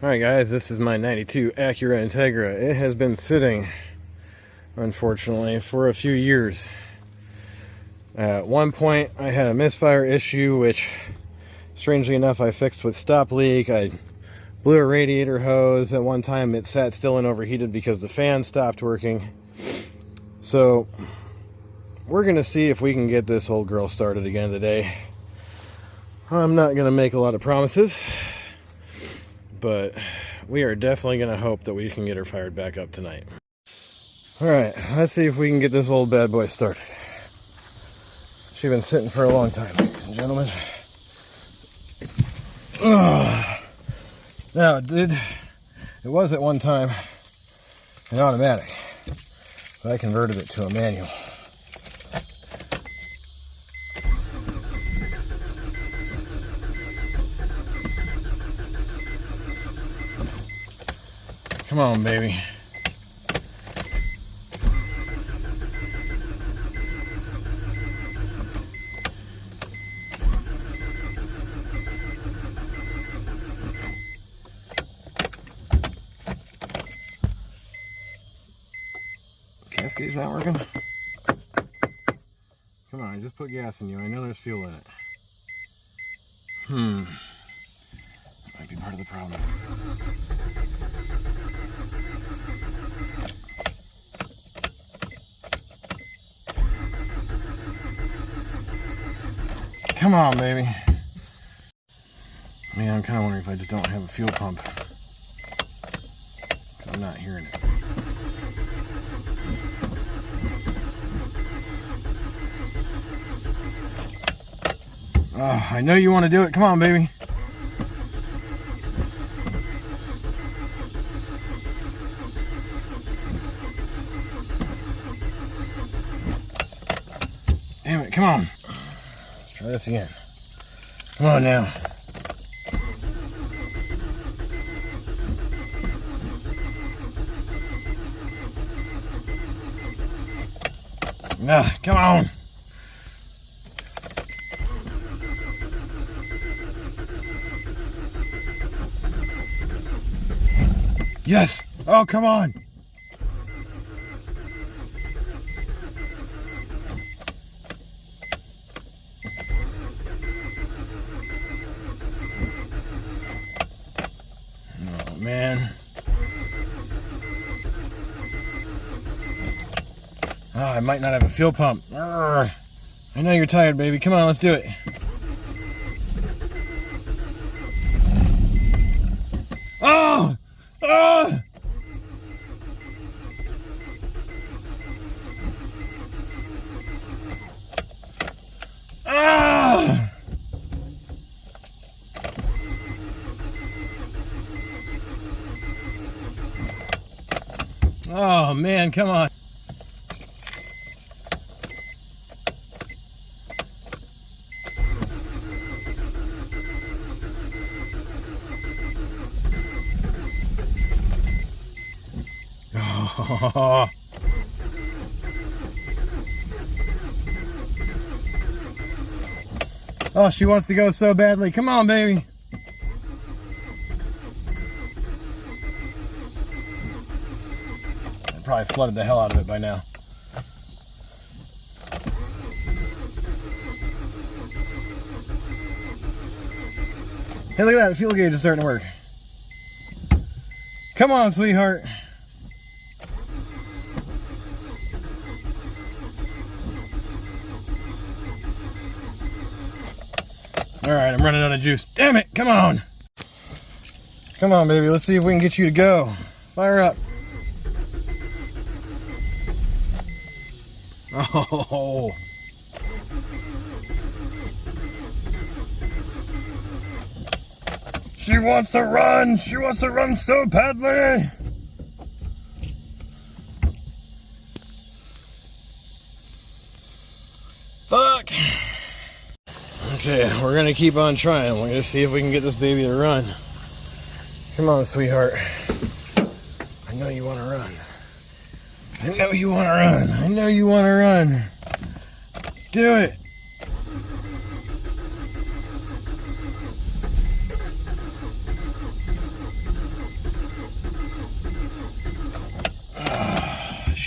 Alright guys, this is my 92 Acura Integra. It has been sitting, unfortunately, for a few years. At one point I had a misfire issue, which strangely enough I fixed with stop leak. I blew a radiator hose. At one time it sat still and overheated because the fan stopped working. So we're going to see if we can get this old girl started again today. I'm not going to make a lot of promises, but we are definitely going to hope that we can get her fired back up tonight. Alright, let's see if we can get this old bad boy started. She's been sitting for a long time, ladies and gentlemen. Now, it was at one time an automatic, but I converted it to a manual. Come on, baby. Cascade's not working? Come on, I just put gas in you. I know there's fuel in it. That might be part of the problem. Come on, baby. Man, I'm kind of wondering if I just don't have a fuel pump. I'm not hearing it. Oh, I know you want to do it. Come on, baby. Damn it, come on. Let's try this again. Come on now. Come on. Yes. Oh, come on. Oh, man. I might not have a fuel pump. I know you're tired, baby. Come on, let's do it. Oh! Oh! Ah! Oh man, come on. Oh. Oh, she wants to go so badly. Come on, baby. I probably flooded the hell out of it by now. Hey, look at that. The fuel gauge is starting to work. Come on, sweetheart. Alright, I'm running out of juice. Damn it, come on. Come on, baby, let's see if we can get you to go. Fire up. Oh. She wants to run. She wants to run so badly. Fuck. Okay, we're gonna keep on trying. We're gonna see if we can get this baby to run. Come on, sweetheart. I know you want to run. I know you want to run. I know you want to run. Do it.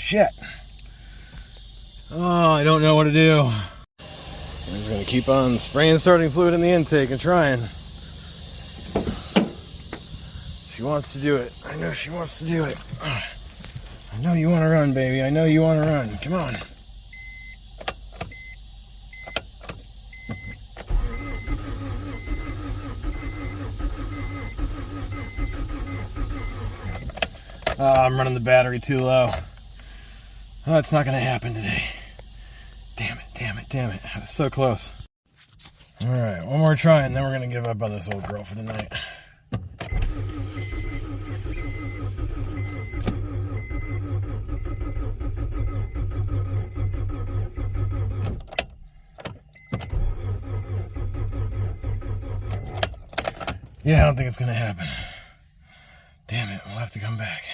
shit. Oh, I don't know what to do. I'm just gonna keep on spraying starting fluid in the intake and trying. She wants to do it. I know she wants to do it. I know you want to run, baby. I know you want to run. Come on. Oh, I'm running the battery too low. Oh, it's not going to happen today. Damn it, damn it, damn it. I was so close. Alright, one more try and then we're going to give up on this old girl for the night. Yeah, I don't think it's going to happen. Damn it, we'll have to come back.